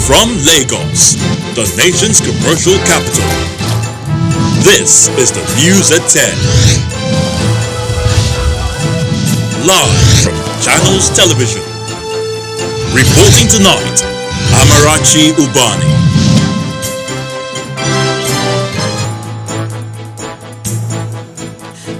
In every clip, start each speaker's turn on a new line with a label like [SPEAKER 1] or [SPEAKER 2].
[SPEAKER 1] From Lagos, the nation's commercial capital, this is the News at 10. Live from Channels Television. Reporting tonight, Amarachi Ubani.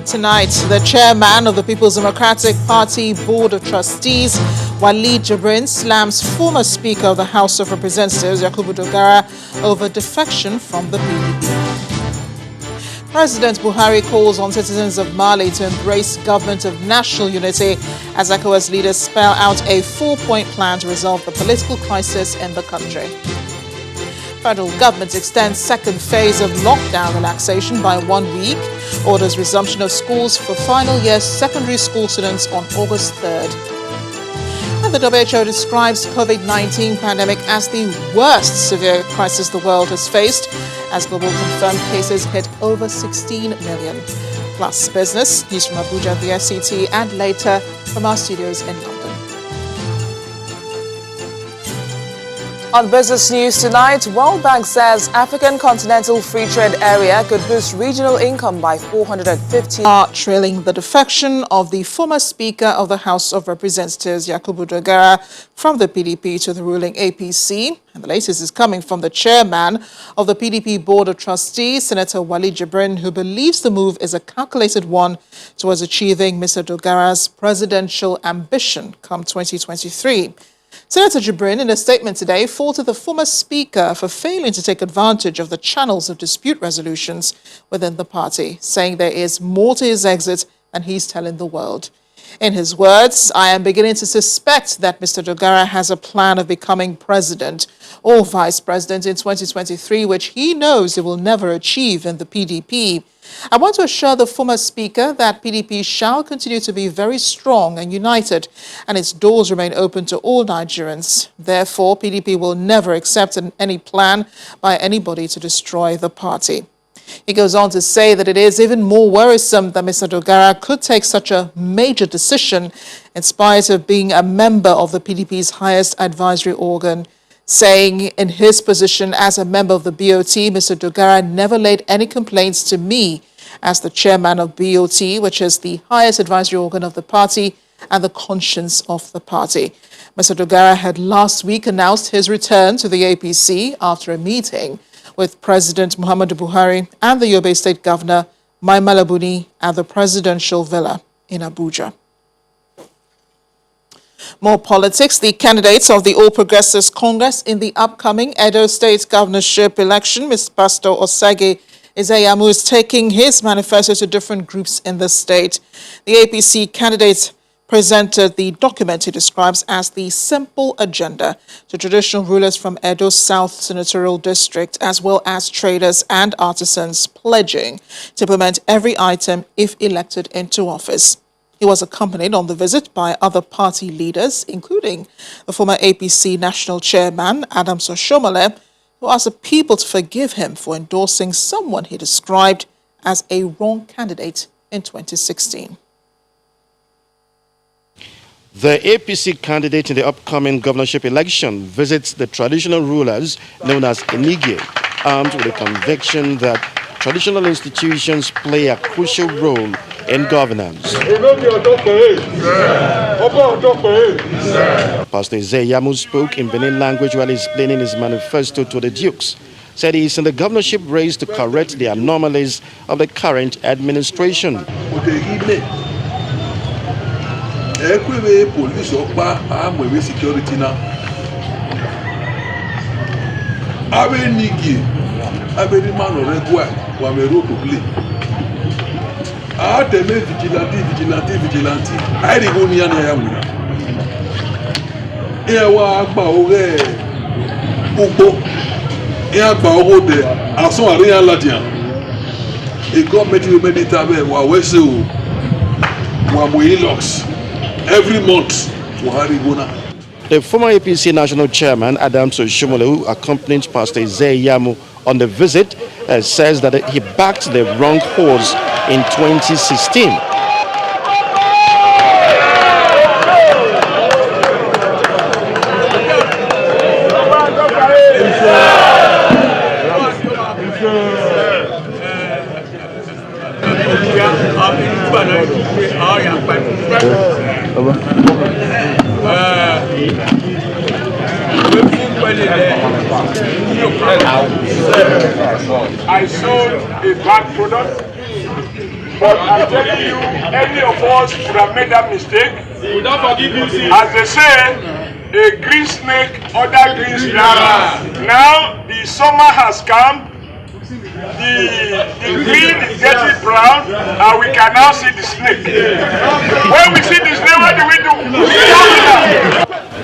[SPEAKER 2] Tonight, the chairman of the People's Democratic Party Board of Trustees, Walid Jibrin, slams former Speaker of the House of Representatives, Yakubu Dogara, over defection from the PDP. President Buhari calls on citizens of Mali to embrace government of national unity as ECOWAS leaders spell out a 4-point plan to resolve the political crisis in the country. Federal government extends second phase of lockdown relaxation by 1 week, orders resumption of schools for final year secondary school students on August 3rd. And the WHO describes COVID-19 pandemic as the worst severe crisis the world has faced, as global confirmed cases hit over 16 million. Plus business, news from Abuja, the FCT, and later from our studios in London. On business news tonight, World Bank says African Continental Free Trade Area could boost regional income by 450 trailing the defection of the former Speaker of the House of Representatives, Yakubu Dogara, from the PDP to the ruling APC. And the latest is coming from the chairman of the PDP Board of Trustees, Senator Walid Jibrin, who believes the move is a calculated one towards achieving Mr. Dogara's presidential ambition come 2023. Senator Jibrin, in a statement today, faulted the former Speaker for failing to take advantage of the channels of dispute resolutions within the party, saying there is more to his exit than he's telling the world. In his words, I am beginning to suspect that Mr. Dogara has a plan of becoming president or vice president in 2023, which he knows he will never achieve in the PDP. I want to assure the former Speaker that PDP shall continue to be very strong and united, and its doors remain open to all Nigerians. Therefore, PDP will never accept any plan by anybody to destroy the party. He goes on to say that it is even more worrisome that Mr. Dogara could take such a major decision in spite of being a member of the PDP's highest advisory organ, saying in his position as a member of the BOT, Mr. Dogara never laid any complaints to me as the chairman of BOT, which is the highest advisory organ of the party and the conscience of the party. Mr. Dogara had last week announced his return to the APC after a meeting with President Muhammadu Buhari and the Yobe State Governor, Mai Malabuni, at the presidential villa in Abuja. More politics. The candidates of the All Progressives Congress in the upcoming Edo State governorship election, Mr. Pastor Osage Izayamu, is taking his manifesto to different groups in the state. The APC candidate presented the document he describes as the simple agenda to traditional rulers from Edo South Senatorial District, as well as traders and artisans, pledging to implement every item if elected into office. He was accompanied on the visit by other party leaders, including the former APC National Chairman, Adams Oshomole, who asked the people to forgive him for endorsing someone he described as a wrong candidate in 2016.
[SPEAKER 3] The APC candidate in the upcoming governorship election visits the traditional rulers known as Enige, armed with a conviction that traditional institutions play a crucial role in governance. Pastor Izayamu spoke in Benin language while explaining his manifesto to the Dukes. Said he is in the governorship race to correct the anomalies of the current administration.
[SPEAKER 4] Police security now. Vigilante. I go near Yamuna. Here wa ore Ugbo. Here ore de aso aria ladian. E government will meditabe wa wese o. Wa moilox. Every month for Harigona.
[SPEAKER 3] The former APC National Chairman, Adams Oshomole, who accompanied Pastor Izayamu on the visit, says that he backed the wrong horse in 2016.
[SPEAKER 5] I sold a bad product. But I'm telling you, any of us would have made that mistake. We don't forgive you, sis. As they say, a green snake, other green snake. Now the summer has come. The green is getting brown, and we can now see the snake. When we see the snake, what do we do?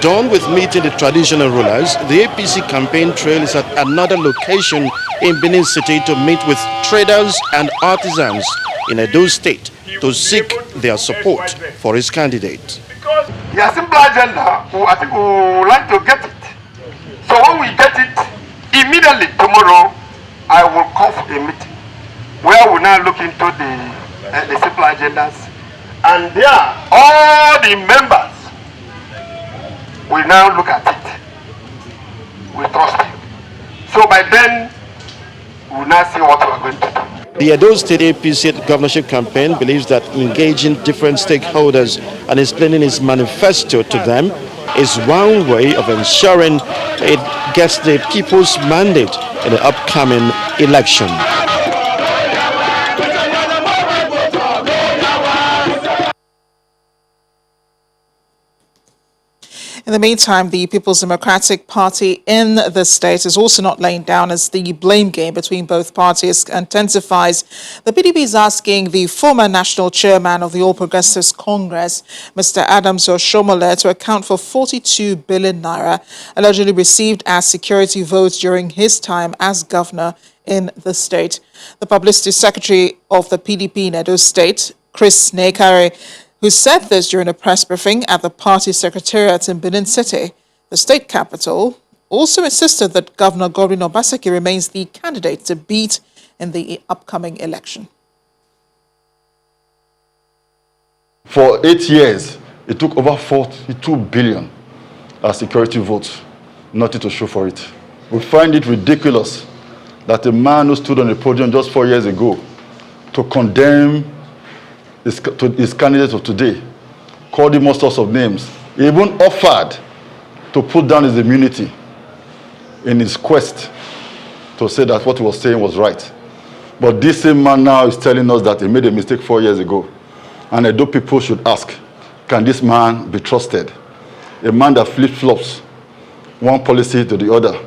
[SPEAKER 3] Done with meeting the traditional rulers, the APC campaign trail is at another location in Benin City to meet with traders and artisans in Edo State to seek their support for his candidate.
[SPEAKER 6] The simple agenda, I think we would like to get it. So when we get it, immediately tomorrow, I will call for a meeting where we now look into the simple agendas, and there all the members will now look at it. We trust you. So by then, we will now see what we are going to do.
[SPEAKER 3] The Edo State APC governorship campaign believes that engaging different stakeholders and explaining its manifesto to them is one way of ensuring it gets the people's mandate in the upcoming election.
[SPEAKER 2] In the meantime, the People's Democratic Party in the state is also not laying down as the blame game between both parties intensifies. The PDP is asking the former national chairman of the All Progressives Congress, Mr. Adams Oshomole, to account for 42 billion naira allegedly received as security votes during his time as governor in the state. The publicity secretary of the PDP in Edo State, Chris Nekare, who said this during a press briefing at the party secretariat in Benin City, the state capital, also insisted that Governor Godwin Obaseki remains the candidate to beat in the upcoming election.
[SPEAKER 7] For 8 years, it took over 42 billion as security votes, nothing to show for it. We find it ridiculous that a man who stood on the podium just 4 years ago to condemn his candidate of today, called him all sorts of names. He even offered to put down his immunity in his quest to say that what he was saying was right. But this same man now is telling us that he made a mistake 4 years ago. And Edo people should ask, can this man be trusted? A man that flip-flops one policy to the other.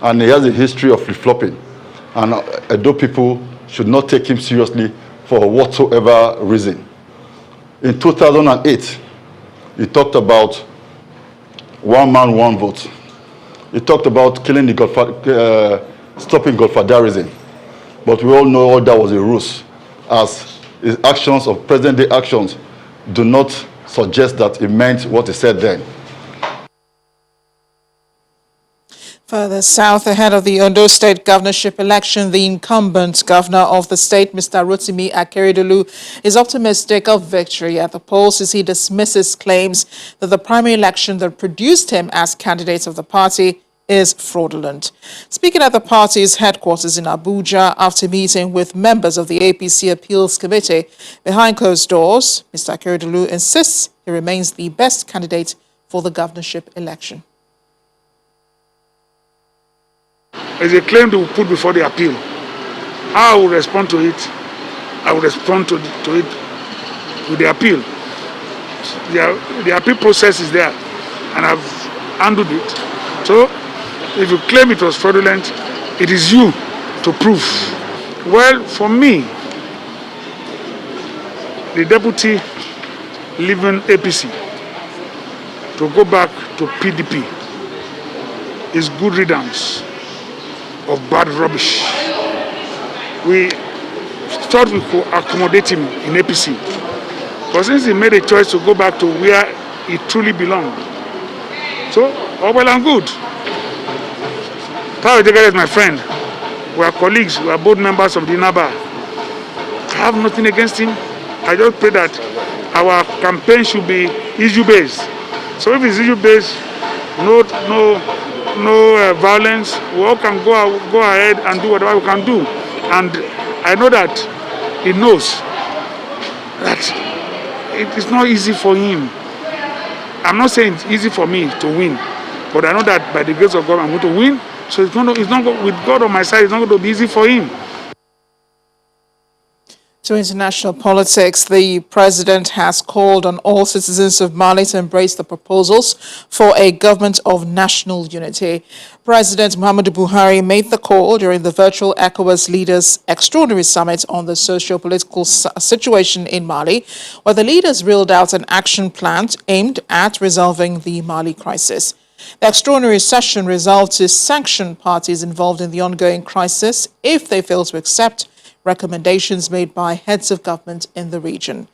[SPEAKER 7] And he has a history of flip-flopping. And Edo people should not take him seriously for whatsoever reason. In 2008, he talked about one man, one vote. He talked about killing the stopping godfatherism. But we all know all that was a ruse, as his actions of present-day actions do not suggest that he meant what he said then.
[SPEAKER 2] Further south, ahead of the Ondo State governorship election, the incumbent governor of the state, Mr. Rotimi Akeredolu, is optimistic of victory at the polls as he dismisses claims that the primary election that produced him as candidate of the party is fraudulent. Speaking at the party's headquarters in Abuja after meeting with members of the APC Appeals Committee behind closed doors, Mr. Akeredolu insists he remains the best candidate for the governorship election.
[SPEAKER 5] It's a claim to put before the appeal. How I will respond to it, I will respond to it with the appeal. The appeal process is there, and I've handled it. So, if you claim it was fraudulent, it is you to prove. Well, for me, the deputy leaving APC to go back to PDP is good riddance of bad rubbish. We thought we could accommodate him in APC, but since he made a choice to go back to where he truly belonged, so all well and good. Tayo Jegede is my friend. We are colleagues. We are both members of the NABA. I have nothing against him. I just pray that our campaign should be issue-based. So if it's issue-based, no violence, we all can go ahead and do whatever we can do. And I know that he knows that it is not easy for him. I'm not saying it's easy for me to win, but I know that by the grace of God I'm going to win. So it's not with God on my side, it's not going to be easy for him.
[SPEAKER 2] To international politics, the president has called on all citizens of Mali to embrace the proposals for a government of national unity. President Muhammadu Buhari made the call during the virtual ECOWAS leaders' extraordinary summit on the socio-political situation in Mali, where the leaders reeled out an action plan aimed at resolving the Mali crisis. The extraordinary session resolved to sanction parties involved in the ongoing crisis if they fail to accept recommendations made by heads of government in the region.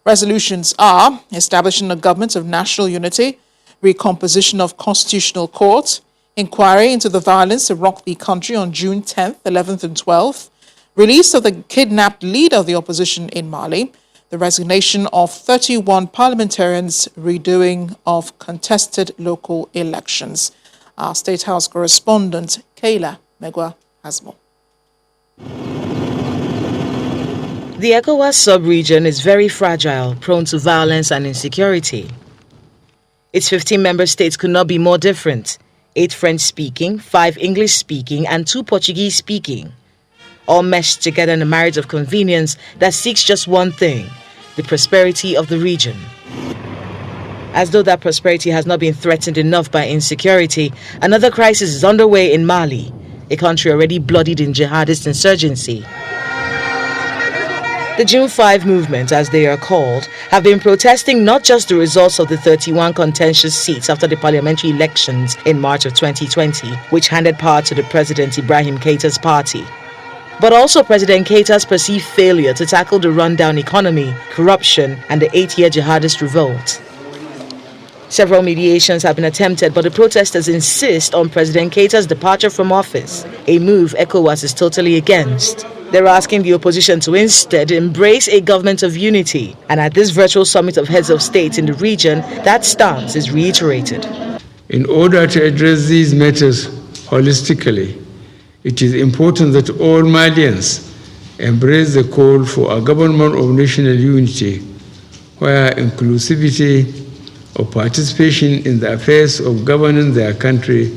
[SPEAKER 2] Resolutions are establishing a government of national unity, recomposition of constitutional court, inquiry into the violence that rocked the country on June 10th, 11th and 12th, release of the kidnapped leader of the opposition in Mali, the resignation of 31 parliamentarians, redoing of contested local elections. Our State House correspondent, Kayla Megwa, has more.
[SPEAKER 8] The ECOWAS sub-region is very fragile, prone to violence and insecurity. Its 15 member states could not be more different. 8 French-speaking, 5 English-speaking, and 2 Portuguese-speaking. All meshed together in a marriage of convenience that seeks just one thing: the prosperity of the region. As though that prosperity has not been threatened enough by insecurity, another crisis is underway in Mali, a country already bloodied in jihadist insurgency. The June 5 movement, as they are called, have been protesting not just the results of the 31 contentious seats after the parliamentary elections in March of 2020, which handed power to the President Ibrahim Keita's party, but also President Keita's perceived failure to tackle the rundown economy, corruption, and the 8-year jihadist revolt. Several mediations have been attempted, but the protesters insist on President Keita's departure from office, a move ECOWAS is totally against. They're asking the opposition to instead embrace a government of unity. And at this virtual summit of heads of state in the region, that stance is reiterated.
[SPEAKER 9] In order to address these matters holistically, it is important that all Malians embrace the call for a government of national unity, where inclusivity or participation in the affairs of governing their country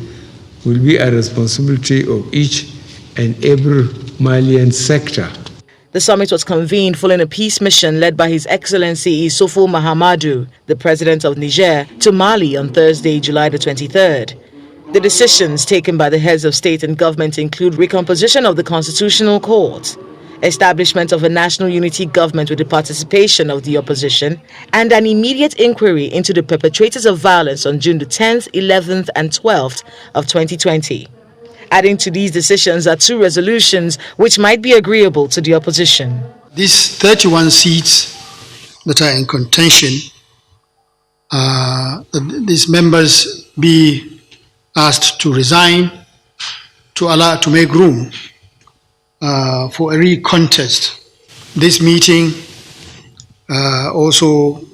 [SPEAKER 9] will be a responsibility of each and every Malian sector.
[SPEAKER 8] The summit was convened following a peace mission led by His Excellency Issoufou Mahamadou, the President of Niger, to Mali on Thursday, July the 23rd. The decisions taken by the heads of state and government include recomposition of the Constitutional Court, establishment of a national unity government with the participation of the opposition, and an immediate inquiry into the perpetrators of violence on June the 10th, 11th, and 12th of 2020. Adding to these decisions are 2 resolutions which might be agreeable to the opposition.
[SPEAKER 10] These 31 seats that are in contention, these members be asked to resign to make room for a recontest. This meeting also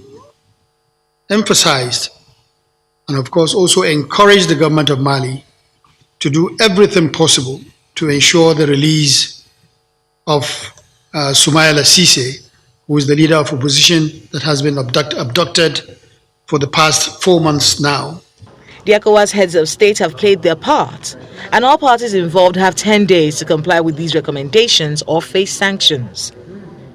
[SPEAKER 10] emphasized and of course also encouraged the government of Mali to do everything possible to ensure the release of Soumaïla Cissé, who is the leader of opposition that has been abducted for the past 4 months now.
[SPEAKER 8] The ECOWAS heads of state have played their part, and all parties involved have 10 days to comply with these recommendations or face sanctions.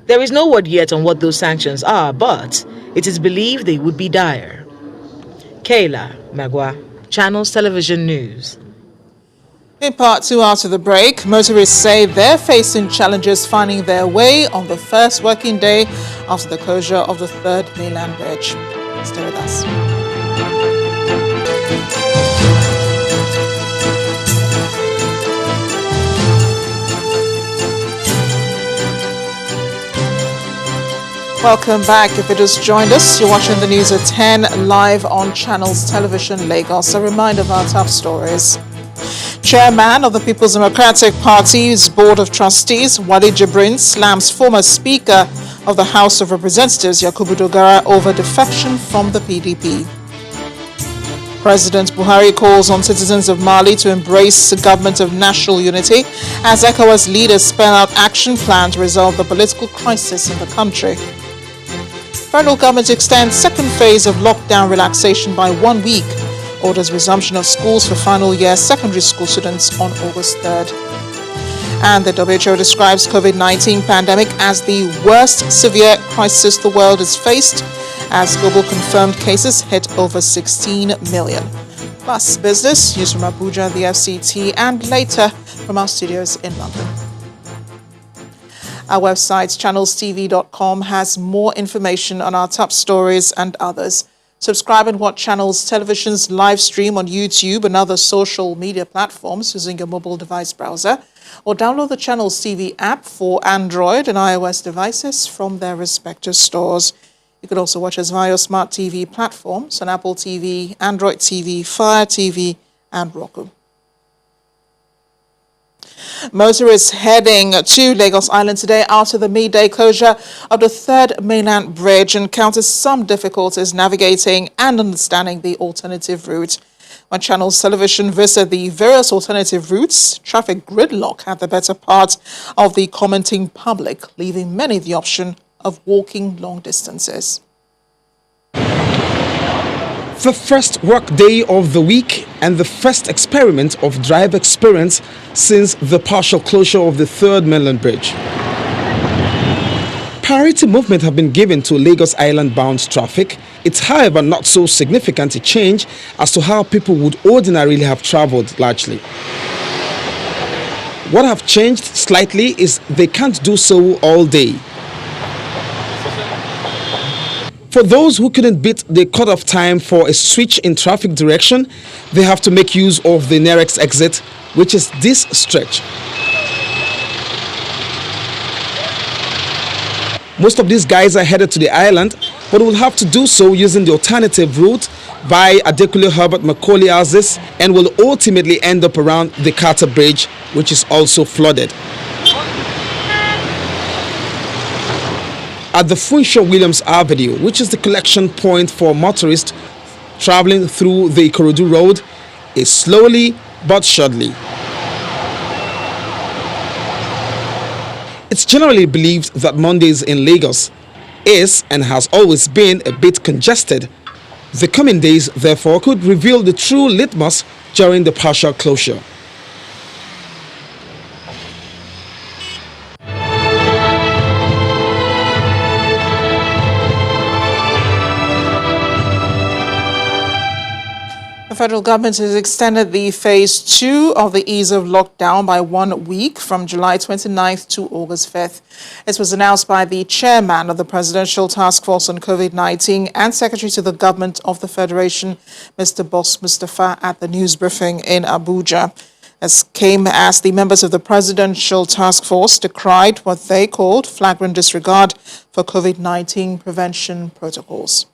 [SPEAKER 8] There is no word yet on what those sanctions are, but it is believed they would be dire. Kayla Magwa, Channels Television News.
[SPEAKER 2] In part 2 after the break, motorists say they're facing challenges finding their way on the first working day after the closure of the 3rd mainland bridge. Stay with us. Welcome back. If you just joined us, you're watching the news at 10 live on Channels Television Lagos. A reminder of our top stories. Chairman of the People's Democratic Party's Board of Trustees, Wale Jibrin, slams former Speaker of the House of Representatives, Yakubu Dogara, over defection from the PDP. President Buhari calls on citizens of Mali to embrace a government of national unity as ECOWAS leaders spell out action plan to resolve the political crisis in the country. Federal government extends second phase of lockdown relaxation by 1 week. Orders resumption of schools for final year secondary school students on August 3rd. And the WHO describes COVID-19 pandemic as the worst severe crisis the world has faced, as global confirmed cases hit over 16 million. Plus business, news from Abuja, the FCT, and later from our studios in London. Our website, channelstv.com, has more information on our top stories and others. Subscribe and watch Channels Television's live stream on YouTube and other social media platforms using your mobile device browser, or download the Channels TV app for Android and iOS devices from their respective stores. You can also watch us via smart TV platforms on Apple TV, Android TV, Fire TV, and Roku. Motorists heading to Lagos Island today after the midday closure of the third mainland bridge encountered some difficulties navigating and understanding the alternative route. When Channels Television visited the various alternative routes, traffic gridlock had the better part of the commenting public, leaving many the option of walking long distances.
[SPEAKER 11] The first work day of the week and the first experiment of drive experience since the partial closure of the third mainland bridge. Priority movement have been given to Lagos Island bound traffic. It's however not so significant a change as to how people would ordinarily have traveled largely. What have changed slightly is they can't do so all day. For those who couldn't beat the cutoff time for a switch in traffic direction, they have to make use of the nearest exit, which is this stretch. Most of these guys are headed to the island, but will have to do so using the alternative route via Adekunle Herbert Macaulay Houses and will ultimately end up around the Carter Bridge, which is also flooded. At the Funshaw Williams Avenue, which is the collection point for motorists traveling through the Ikorodu Road, is slowly but surely. It's generally believed that Mondays in Lagos is and has always been a bit congested. The coming days, therefore, could reveal the true litmus during the partial closure.
[SPEAKER 2] The federal government has extended the phase 2 of the ease of lockdown by 1 week from July 29th to August 5th. This was announced by the chairman of the Presidential Task Force on COVID-19 and Secretary to the Government of the Federation, Mr. Boss Mustafa, at the news briefing in Abuja. This came as the members of the Presidential Task Force decried what they called flagrant disregard for COVID-19 prevention protocols.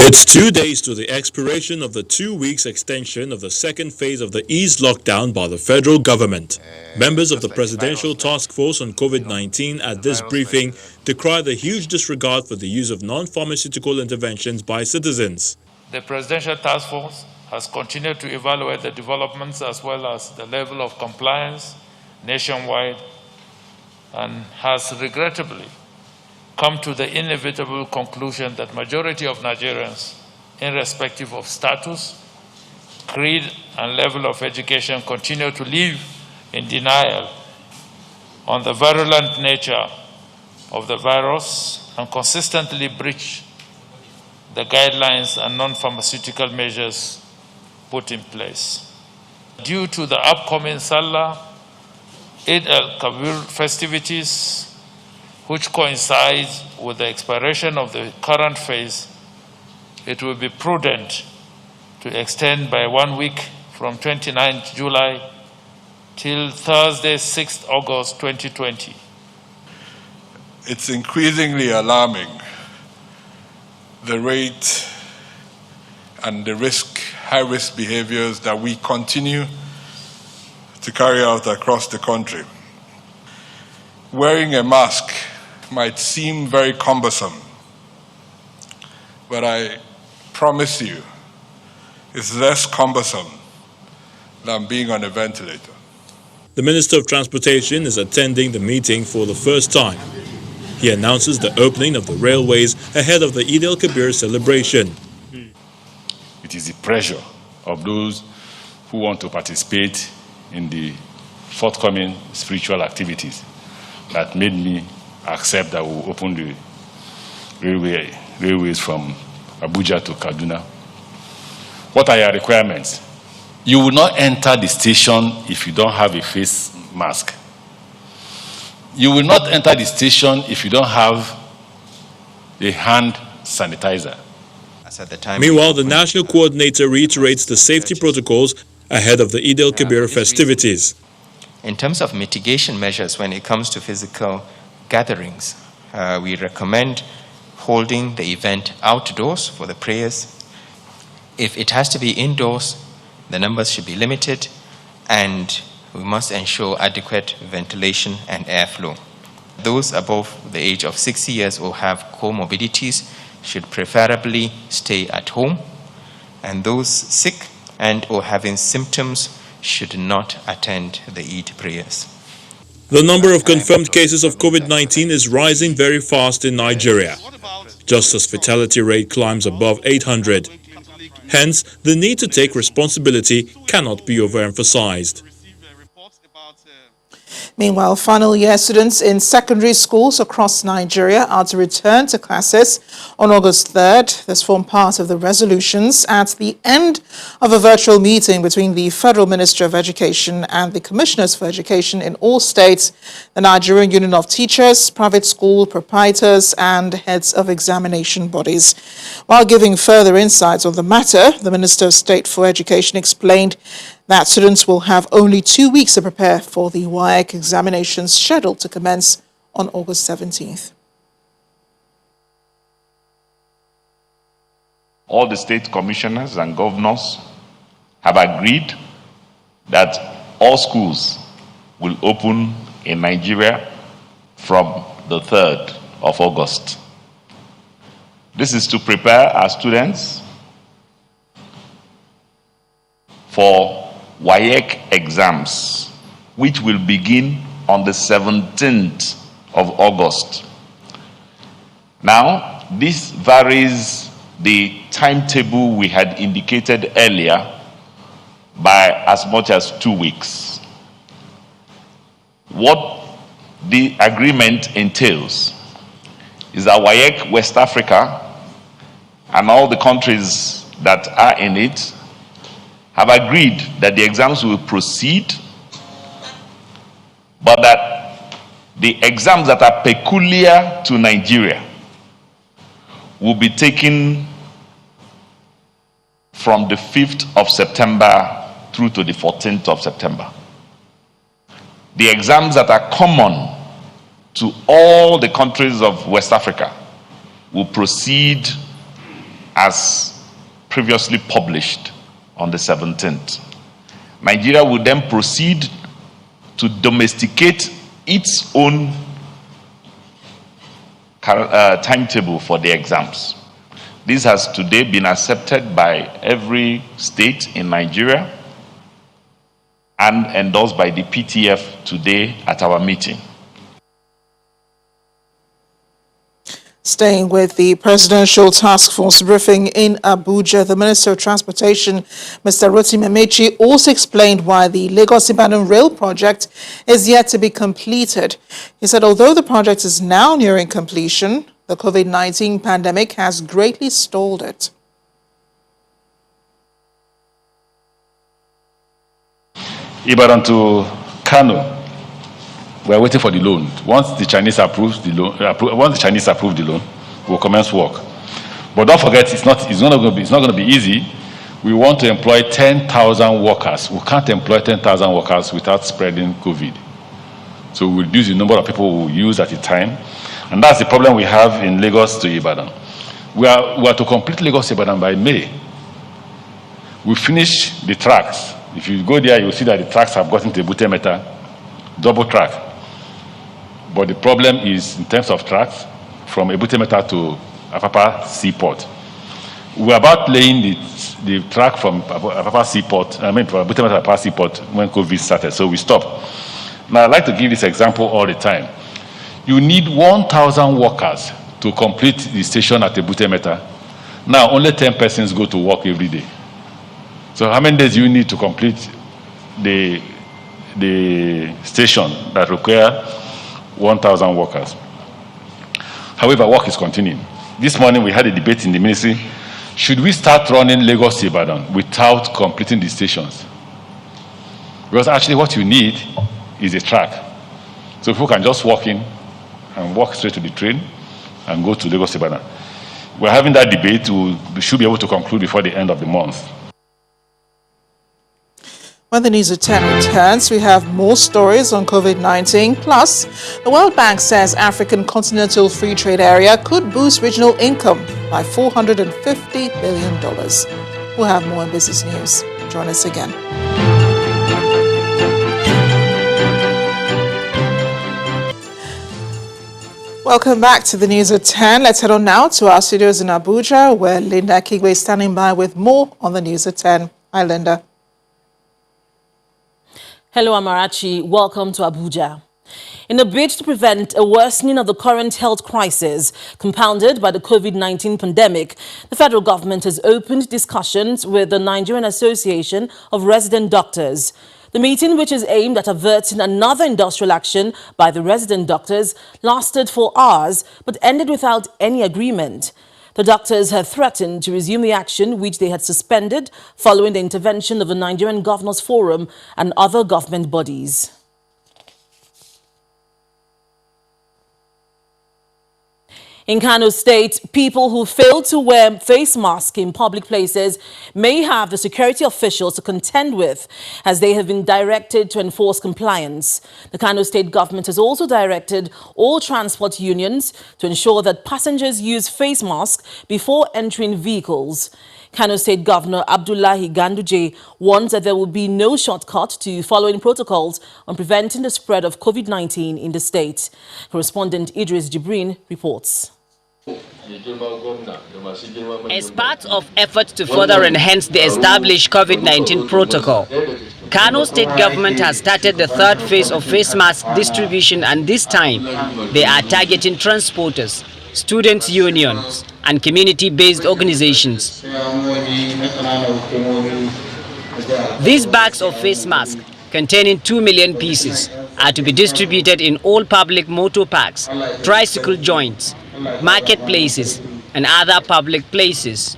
[SPEAKER 1] It's 2 days to the expiration of the 2 weeks extension of the second phase of the ease lockdown by the federal government. Members of the Presidential Task Force on COVID-19 at this briefing decried the huge disregard for the use of non-pharmaceutical interventions by citizens.
[SPEAKER 12] The Presidential Task Force has continued to evaluate the developments as well as the level of compliance nationwide and has regrettably come to the inevitable conclusion that majority of Nigerians, irrespective of status, creed, and level of education, continue to live in denial on the virulent nature of the virus and consistently breach the guidelines and non-pharmaceutical measures put in place. Due to the upcoming Salah, Eid al-Kabir festivities, which coincides with the expiration of the current phase, it will be prudent to extend by 1 week from 29th July till Thursday, 6th August 2020.
[SPEAKER 13] It's increasingly alarming, the rate and the high-risk behaviors that we continue to carry out across the country. Wearing a mask might seem very cumbersome, but I promise you, it's less cumbersome than being on a ventilator.
[SPEAKER 1] The Minister of Transportation is attending the meeting for the first time. He announces the opening of the railways ahead of the Eid al-Kabir celebration.
[SPEAKER 14] It is the pressure of those who want to participate in the forthcoming spiritual activities that made me accept that we'll open the railways from Abuja to Kaduna. What are your requirements? You will not enter the station if you don't have a face mask. You will not enter the station if you don't have a hand sanitizer.
[SPEAKER 1] Meanwhile, the national coordinator reiterates the safety protocols ahead of the Eid al-Kabir festivities.
[SPEAKER 15] In terms of mitigation measures when it comes to physical gatherings, we recommend holding the event outdoors for the prayers. If it has to be indoors, the numbers should be limited, and we must ensure adequate ventilation and airflow. Those above the age of 60 years or have comorbidities should preferably stay at home, and those sick and or having symptoms should not attend the Eid prayers.
[SPEAKER 1] The number of confirmed cases of COVID-19 is rising very fast in Nigeria, just as fatality rate climbs above 800. Hence, the need to take responsibility cannot be overemphasized.
[SPEAKER 2] Meanwhile, final year students in secondary schools across Nigeria are to return to classes on August 3rd. This formed part of the resolutions at the end of a virtual meeting between the Federal Ministry of Education and the Commissioners for Education in all states, the Nigerian Union of Teachers, private school proprietors, and heads of examination bodies. While giving further insights on the matter, the Minister of State for Education explained that students will have only 2 weeks to prepare for the WAEC examinations scheduled to commence on August 17th.
[SPEAKER 16] All the state commissioners and governors have agreed that all schools will open in Nigeria from the 3rd of August. This is to prepare our students for WAEC exams, which will begin on the 17th of August. Now, this varies the timetable we had indicated earlier by as much as 2 weeks. What the agreement entails is that WAEC West Africa and all the countries that are in it have agreed that the exams will proceed, but that the exams that are peculiar to Nigeria will be taken from the 5th of September through to the 14th of September. The exams that are common to all the countries of West Africa will proceed as previously published on the 17th. Nigeria will then proceed to domesticate its own timetable for the exams. This has today been accepted by every state in Nigeria and endorsed by the PTF today at our meeting.
[SPEAKER 2] Staying with the Presidential Task Force briefing in Abuja, the Minister of Transportation, Mr. Rotimi Amechi, also explained why the Lagos-Ibadan rail project is yet to be completed. He said although the project is now nearing completion, the COVID-19 pandemic has greatly stalled it.
[SPEAKER 14] Ibadan to Kano. We are waiting for the loan. Once the Chinese approve the loan, we'll commence work. But don't forget, it's not going to be easy. We want to employ 10,000 workers. We can't employ 10,000 workers without spreading COVID. So we'll reduce the number of people we use at a time, and that's the problem we have in Lagos to Ibadan. We are to complete Lagos to Ibadan by May. We finish the tracks. If you go there, you'll see that the tracks have gotten to Ebute Metta, double track. But the problem is in terms of tracks from Ebute Metta to Apapa Seaport. We're about laying the track from Apapa Seaport, from Ebute Metta to Apapa Seaport when COVID started, so we stopped. Now, I'd like to give this example all the time. You need 1,000 workers to complete the station at Ebute Metta. Now, only 10 persons go to work every day. So how many days do you need to complete the station that require 1,000 workers? However, work is continuing. This morning we had a debate in the ministry. Should we start running Lagos to Ibadan without completing the stations? Because actually what you need is a track. So people can just walk in and walk straight to the train and go to Lagos to Ibadan. We're having that debate. We should be able to conclude before the end of the month.
[SPEAKER 2] When the news at 10 returns, we have more stories on COVID-19. Plus, the World Bank says African Continental Free Trade Area could boost regional income by $450 billion. We'll have more in business news. Join us again. Welcome back to the news at 10. Let's head on now to our studios in Abuja, where Linda Kigwe is standing by with more on the news at 10. Hi, Linda.
[SPEAKER 17] Hello, Amarachi. Welcome to Abuja. In a bid to prevent a worsening of the current health crisis compounded by the COVID-19 pandemic, the federal government has opened discussions with the Nigerian Association of Resident Doctors. The meeting, which is aimed at averting another industrial action by the resident doctors, lasted for hours but ended without any agreement. The doctors have threatened to resume the action which they had suspended following the intervention of the Nigerian Governors Forum and other government bodies. In Kano State, people who fail to wear face masks in public places may have the security officials to contend with, as they have been directed to enforce compliance. The Kano State government has also directed all transport unions to ensure that passengers use face masks before entering vehicles. Kano State Governor Abdullahi Ganduje warns that there will be no shortcut to following protocols on preventing the spread of COVID-19 in the state. Correspondent Idris Jibrin reports.
[SPEAKER 18] As part of efforts to further enhance the established COVID-19 protocol, Kano State government has started the third phase of face mask distribution, and this time they are targeting transporters, students' unions and community-based organizations. These bags of face masks, containing 2 million pieces, are to be distributed in all public motor parks, tricycle joints, marketplaces and other public places.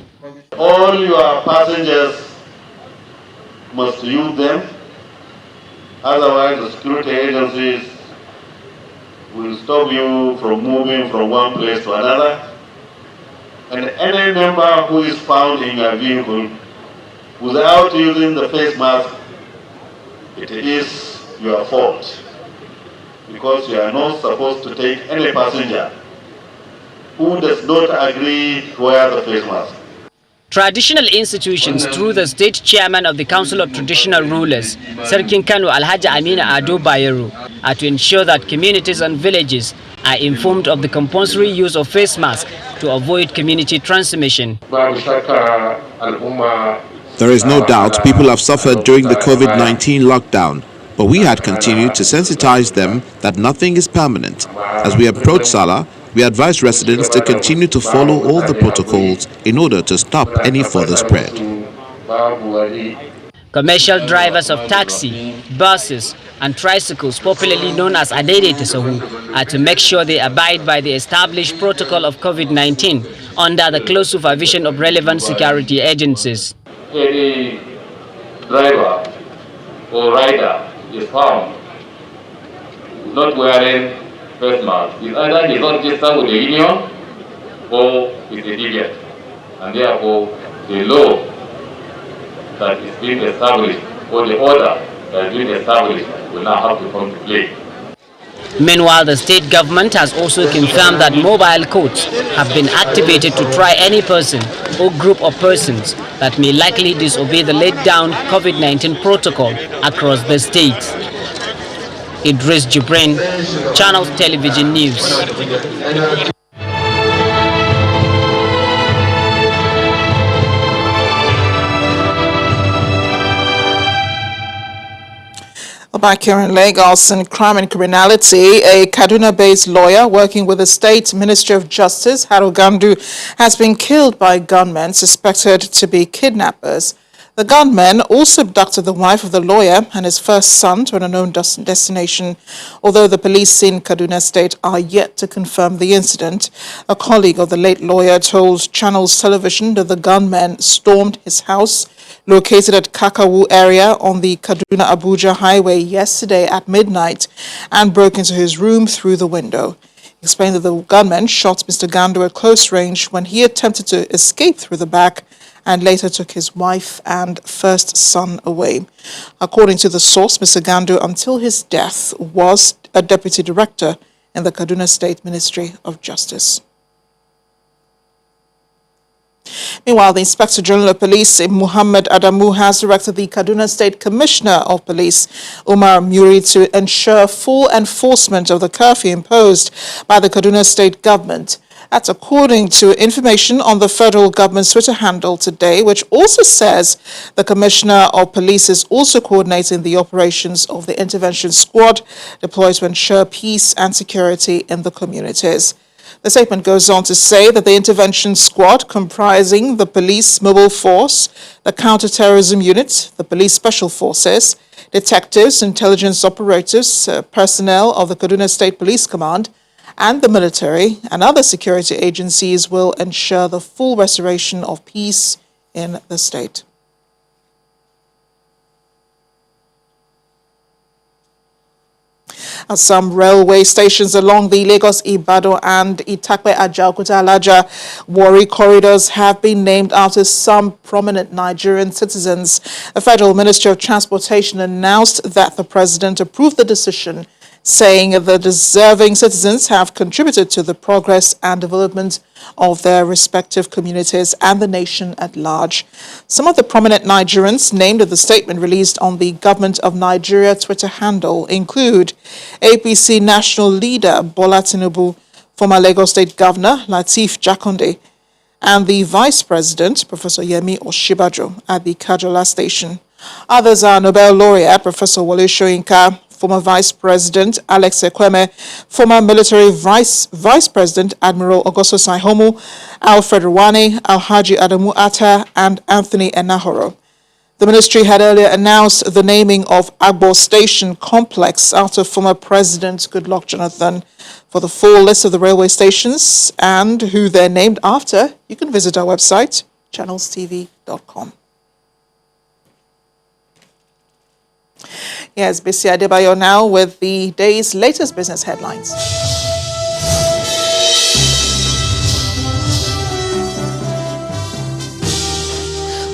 [SPEAKER 19] All your passengers must use them, otherwise the security agencies will stop you from moving from one place to another. And any member who is found in your vehicle without using the face mask, it is your fault, because you are not supposed to take any passenger who does not agree to wear the face mask.
[SPEAKER 18] Traditional institutions, through the state chairman of the Council of Traditional Rulers, Sarkin Kano Alhaji Amina Ado Bayero, are to ensure that communities and villages are informed of the compulsory use of face masks to avoid community transmission.
[SPEAKER 20] There is no doubt people have suffered during the COVID-19 lockdown, but we had continued to sensitize them that nothing is permanent. As we approach Salah, we advise residents to continue to follow all the protocols in order to stop any further spread.
[SPEAKER 18] Commercial drivers of taxi, buses and tricycles, popularly known as Adede Tesohu, are to make sure they abide by the established protocol of COVID-19 under the close supervision of relevant security agencies.
[SPEAKER 19] Any driver or rider is found not wearing face mask, is either he's not registered with the union or is a deviant, and therefore the law that is being established or the order that is being established will now have to come to play.
[SPEAKER 18] Meanwhile, the state government has also confirmed that mobile courts have been activated to try any person or group of persons that may likely disobey the laid-down COVID-19 protocol across the state. Idris Jibrin, Channels Television News.
[SPEAKER 2] Back here in Lagos, in crime and criminality, a Kaduna-based lawyer working with the State Ministry of Justice, Haru Gandu, has been killed by gunmen suspected to be kidnappers. The gunmen also abducted the wife of the lawyer and his first son to an unknown destination, although the police in Kaduna State are yet to confirm the incident. A colleague of the late lawyer told Channels Television that the gunmen stormed his house, located at Kakawu area on the Kaduna-Abuja highway yesterday at midnight, and broke into his room through the window. He explained that the gunmen shot Mr. Gando at close range when he attempted to escape through the back and later took his wife and first son away. According to the source, Mr. Gando, until his death, was a deputy director in the Kaduna State Ministry of Justice. Meanwhile, the Inspector General of Police, Muhammad Adamu, has directed the Kaduna State Commissioner of Police, Umar Muri, to ensure full enforcement of the curfew imposed by the Kaduna State government. That's according to information on the federal government's Twitter handle today, which also says the Commissioner of Police is also coordinating the operations of the intervention squad deployed to ensure peace and security in the communities. The statement goes on to say that the intervention squad, comprising the police mobile force, the counter-terrorism unit, the police special forces, detectives, intelligence operators, personnel of the Kaduna State Police Command, and the military and other security agencies will ensure the full restoration of peace in the state. Some railway stations along the Lagos-Ibadan and Itakpe-Ajaokuta-Alaja Warri corridors have been named after some prominent Nigerian citizens. The Federal Ministry of Transportation announced that the president approved the decision, saying the deserving citizens have contributed to the progress and development of their respective communities and the nation at large. Some of the prominent Nigerians named in the statement released on the Government of Nigeria Twitter handle include APC National Leader Bola Tinubu, former Lagos State Governor Lateef Jakonde, and the Vice President, Professor Yemi Oshibajo, at the Kajola Station. Others are Nobel laureate Professor Wole Soyinka, former Vice President Alex Ekweme, former military Vice President Admiral Ogoso Saihomu, Alfred Rwane, Alhaji Adamu Atta, and Anthony Enahoro. The ministry had earlier announced the naming of Agbo Station Complex after former President Goodluck Jonathan. For the full list of the railway stations and who they're named after, you can visit our website, channelstv.com. Here's Bisi Adebayo now with the day's latest business headlines.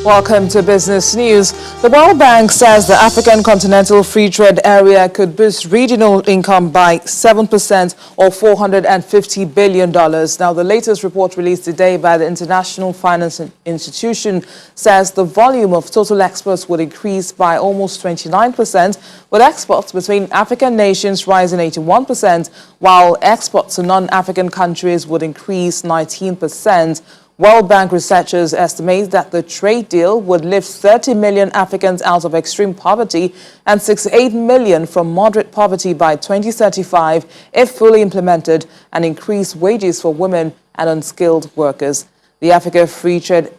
[SPEAKER 2] Welcome to Business News. The World Bank says the African Continental Free Trade Area could boost regional income by 7% or $450 billion. Now, the latest report released today by the International Finance Institution says the volume of total exports would increase by almost 29%, with exports between African nations rising 81%, while exports to non-African countries would increase 19%. World Bank researchers estimate that the trade deal would lift 30 million Africans out of extreme poverty and 68 million from moderate poverty by 2035 if fully implemented, and increase wages for women and unskilled workers. The Africa Free Trade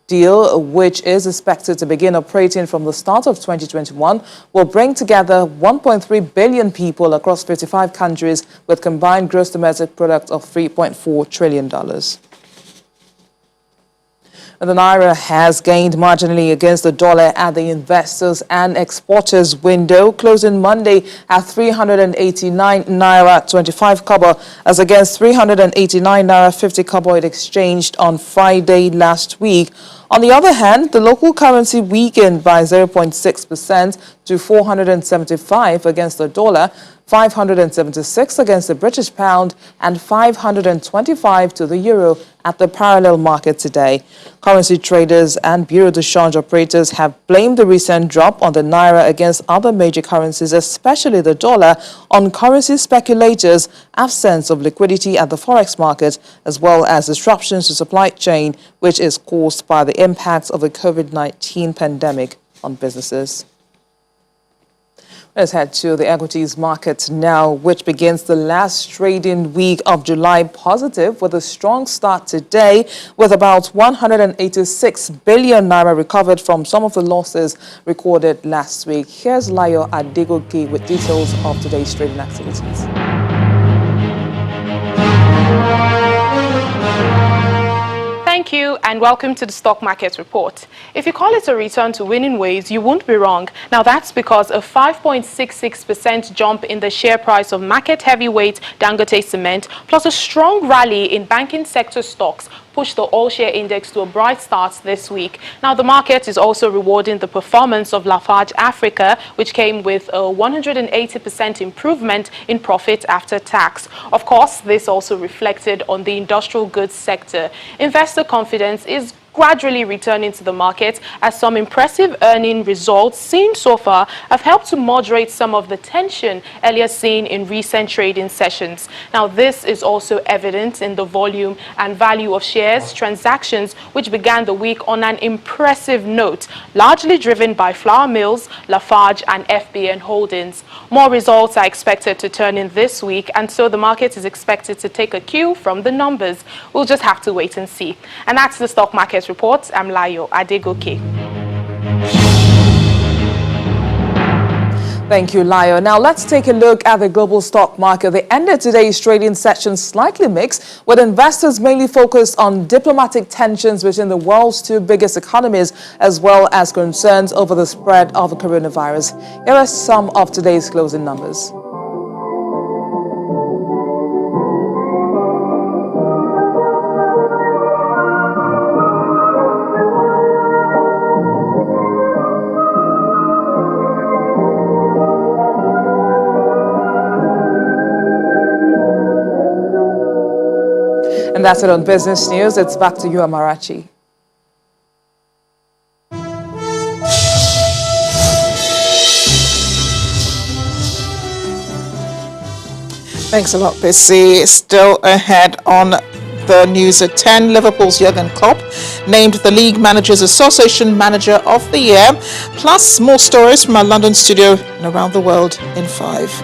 [SPEAKER 2] Deal, which is expected to begin operating from the start of 2021, will bring together 1.3 billion people across 55 countries with combined gross domestic product of $3.4 trillion. The Naira has gained marginally against the dollar at the investors and exporters window, closing Monday at 389 Naira 25 kobo as against 389 Naira 50 kobo it exchanged on Friday last week. On the other hand, the local currency weakened by 0.6% to 475 against the dollar, 576 against the British pound, and 525 to the euro at the parallel market today. Currency traders and Bureau de Change operators have blamed the recent drop on the Naira against other major currencies, especially the dollar, on currency speculators, absence of liquidity at the forex market, as well as disruptions to supply chain, which is caused by the impacts of the COVID-19 pandemic on businesses. Let's head to the equities market now, which begins the last trading week of July positive with a strong start today, with about 186 billion naira recovered from some of the losses recorded last week. Here's Layo Adegoke with details of today's trading activities.
[SPEAKER 21] Thank you and welcome to the Stock Market Report. If you call it a return to winning ways, you won't be wrong. Now that's because a 5.66% jump in the share price of market heavyweight Dangote Cement plus a strong rally in banking sector stocks pushed the all-share index to a bright start this week. Now, the market is also rewarding the performance of Lafarge Africa, which came with a 180% improvement in profit after tax. Of course, this also reflected on the industrial goods sector. Investor confidence is gradually returning to the market as some impressive earning results seen so far have helped to moderate some of the tension earlier seen in recent trading sessions. Now, this is also evident in the volume and value of shares transactions, which began the week on an impressive note, largely driven by Flour Mills, Lafarge and FBN Holdings. More results are expected to turn in this week, and so the market is expected to take a cue from the numbers. We'll just have to wait and see. And that's the stock market report. I'm Layo Adegoke.
[SPEAKER 2] Thank you, Layo. Now let's take a look at the global stock market. They ended today's trading session slightly mixed, with investors mainly focused on diplomatic tensions between the world's two biggest economies, as well as concerns over the spread of the coronavirus. Here are some of today's closing numbers. And that's it on business news. It's back to you, Amarachi.
[SPEAKER 22] Thanks a lot, Bissy. Still ahead on the news at 10, Liverpool's Jurgen Klopp named the League Managers Association Manager of the Year, plus more stories from our London studio and around the world in 5.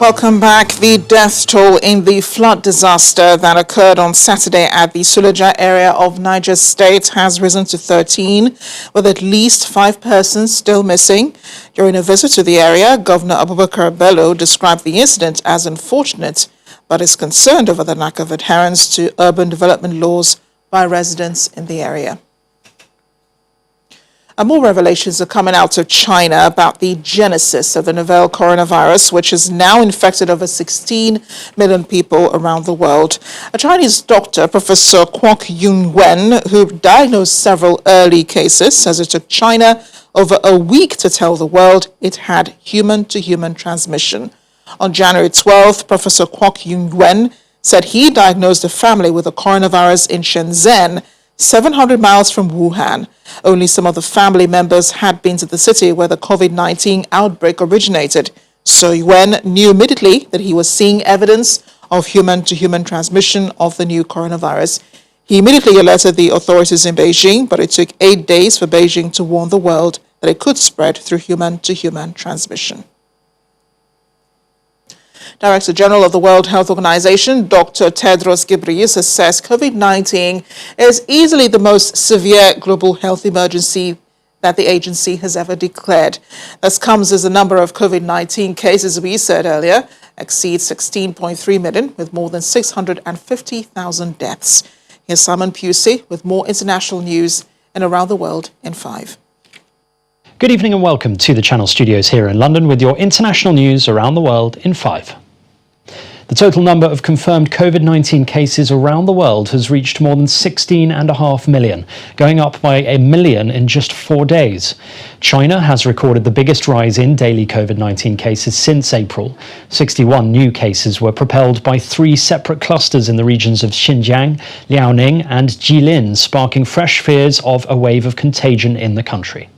[SPEAKER 22] Welcome back. The death toll in the flood disaster that occurred on Saturday at the Suleja area of Niger State has risen to 13, with at least 5 persons still missing. During a visit to the area, Governor Abubakar Bello described the incident as unfortunate, but is concerned over the lack of adherence to urban development laws by residents in the area. And more revelations are coming out of China about the genesis of the novel coronavirus, which has now infected over 16 million people around the world. A Chinese doctor, Professor Kwok Yun-wen, who diagnosed several early cases, says it took China over a week to tell the world it had human-to-human transmission. On January 12th, Professor Kwok Yun-wen said he diagnosed a family with the coronavirus in Shenzhen, 700 miles from Wuhan. Only some of the family members had been to the city where the COVID-19 outbreak originated. So Yuen knew immediately that he was seeing evidence of human-to-human transmission of the new coronavirus. He immediately alerted the authorities in Beijing, but it took 8 days for Beijing to warn the world that it could spread through human-to-human transmission. Director General of the World Health Organization, Dr. Tedros Ghebreyesus, says COVID-19 is easily the most severe global health emergency that the agency has ever declared. This comes as the number of COVID-19 cases, we said earlier, exceeds 16.3 million, with more than 650,000 deaths. Here's Simon Pusey with more international news and around the world in 5.
[SPEAKER 23] Good evening and welcome to the Channel Studios here in London with your international news around the world in 5. The total number of confirmed COVID-19 cases around the world has reached more than 16.5 million, going up by 1 million in just 4 days. China has recorded the biggest rise in daily COVID-19 cases since April. 61 new cases were propelled by 3 separate clusters in the regions of Xinjiang, Liaoning and Jilin, sparking fresh fears of a wave of contagion in the country.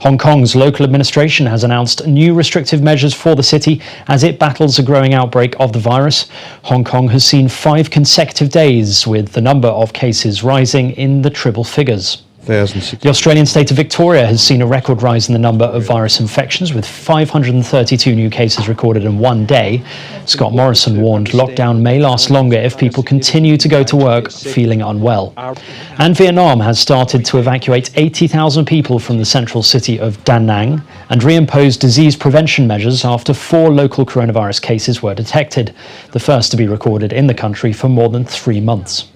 [SPEAKER 23] Hong Kong's local administration has announced new restrictive measures for the city as it battles a growing outbreak of the virus. Hong Kong has seen 5 consecutive days with the number of cases rising in the triple figures. The Australian state of Victoria has seen a record rise in the number of virus infections, with 532 new cases recorded in one day. Scott Morrison warned lockdown may last longer if people continue to go to work feeling unwell. And Vietnam has started to evacuate 80,000 people from the central city of Da Nang and reimpose disease prevention measures after 4 local coronavirus cases were detected, the first to be recorded in the country for more than 3 months.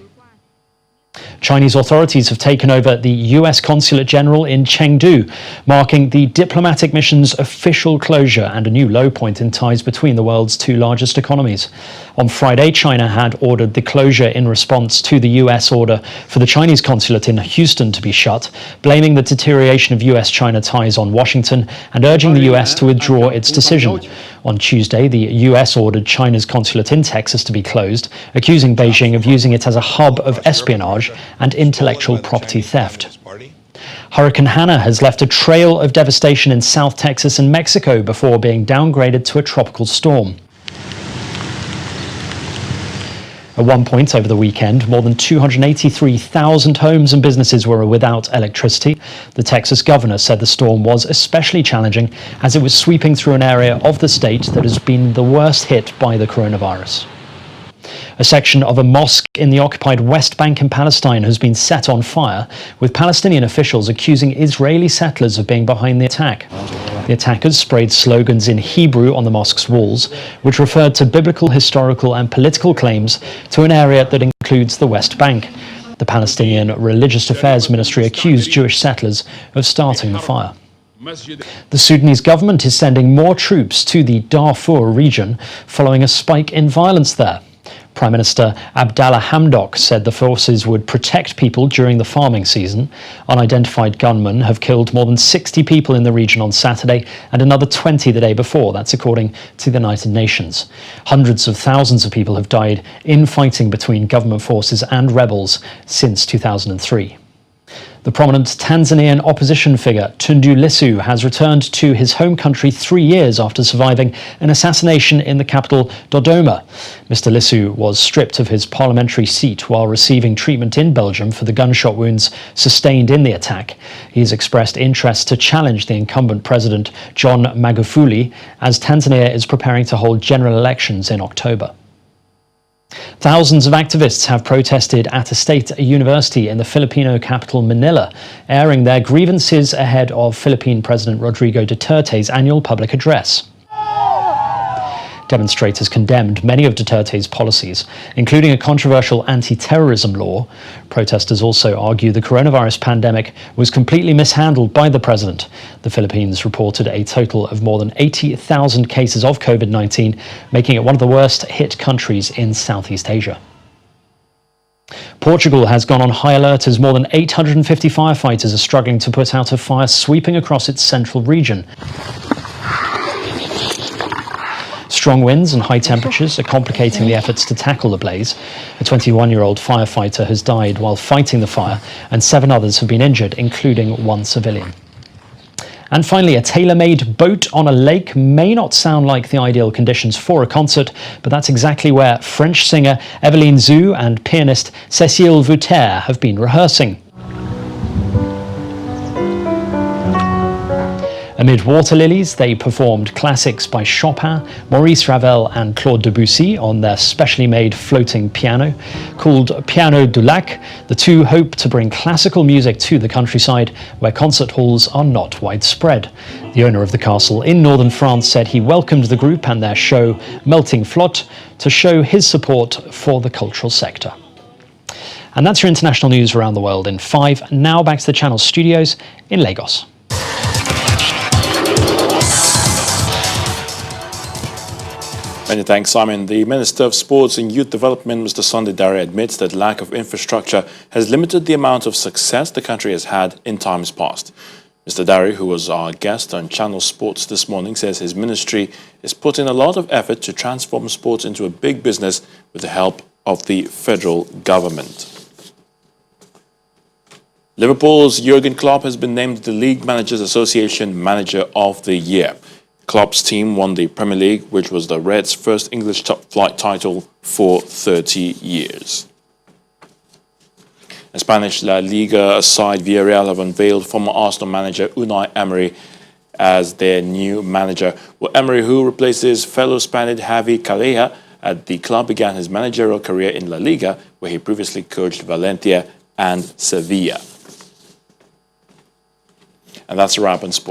[SPEAKER 23] Chinese authorities have taken over the US Consulate General in Chengdu, marking the diplomatic mission's official closure and a new low point in ties between the world's 2 largest economies. On Friday, China had ordered the closure in response to the US order for the Chinese consulate in Houston to be shut, blaming the deterioration of US-China ties on Washington and urging the US to withdraw its decision. On Tuesday, the US ordered China's consulate in Texas to be closed, accusing Beijing of using it as a hub of espionage and intellectual property theft. Hurricane Hannah has left a trail of devastation in South Texas and Mexico before being downgraded to a tropical storm. At one point over the weekend, more than 283,000 homes and businesses were without electricity. The Texas governor said the storm was especially challenging as it was sweeping through an area of the state that has been the worst hit by the coronavirus. A section of a mosque in the occupied West Bank in Palestine has been set on fire, with Palestinian officials accusing Israeli settlers of being behind the attack. The attackers sprayed slogans in Hebrew on the mosque's walls, which referred to biblical, historical and political claims to an area that includes the West Bank. The Palestinian Religious Affairs Ministry accused Jewish settlers of starting the fire. The Sudanese government is sending more troops to the Darfur region following a spike in violence there. Prime Minister Abdallah Hamdok said the forces would protect people during the farming season. Unidentified gunmen have killed more than 60 people in the region on Saturday and another 20 the day before. That's according to the United Nations. Hundreds of thousands of people have died in fighting between government forces and rebels since 2003. The prominent Tanzanian opposition figure Tundu Lissu has returned to his home country 3 years after surviving an assassination in the capital, Dodoma. Mr. Lissu was stripped of his parliamentary seat while receiving treatment in Belgium for the gunshot wounds sustained in the attack. He has expressed interest to challenge the incumbent president, John Magufuli, as Tanzania is preparing to hold general elections in October. Thousands of activists have protested at a state university in the Filipino capital Manila, airing their grievances ahead of Philippine President Rodrigo Duterte's annual public address. Demonstrators condemned many of Duterte's policies, including a controversial anti-terrorism law. Protesters also argue the coronavirus pandemic was completely mishandled by the president. The Philippines reported a total of more than 80,000 cases of COVID-19, making it one of the worst hit countries in Southeast Asia. Portugal has gone on high alert as more than 850 firefighters are struggling to put out a fire sweeping across its central region. Strong winds and high temperatures are complicating the efforts to tackle the blaze. A 21-year-old firefighter has died while fighting the fire, and 7 others have been injured, including 1 civilian. And finally, a tailor-made boat on a lake may not sound like the ideal conditions for a concert, but that's exactly where French singer Evelyne Zhu and pianist Cécile Vauter have been rehearsing. Amid water lilies, they performed classics by Chopin, Maurice Ravel and Claude Debussy on their specially made floating piano. Called Piano du Lac, the two hope to bring classical music to the countryside where concert halls are not widespread. The owner of the castle in northern France said he welcomed the group and their show Melting Flotte to show his support for the cultural sector. And that's your international news around the world in 5. Now back to the Channel studios in Lagos.
[SPEAKER 1] Many thanks, Simon. The Minister of Sports and Youth Development, Mr. Sunday Dare, admits that lack of infrastructure has limited the amount of success the country has had in times past. Mr. Dare, who was our guest on Channel Sports this morning, says his ministry is putting a lot of effort to transform sports into a big business with the help of the federal government. Liverpool's Jurgen Klopp has been named the League Managers Association Manager of the Year. Klopp's team won the Premier League, which was the Reds' first English top-flight title for 30 years. In Spanish La Liga side Villarreal have unveiled former Arsenal manager Unai Emery as their new manager. Well, Emery, who replaces fellow Spaniard Javi Calleja at the club, began his managerial career in La Liga, where he previously coached Valencia and Sevilla. And that's a wrap on sports.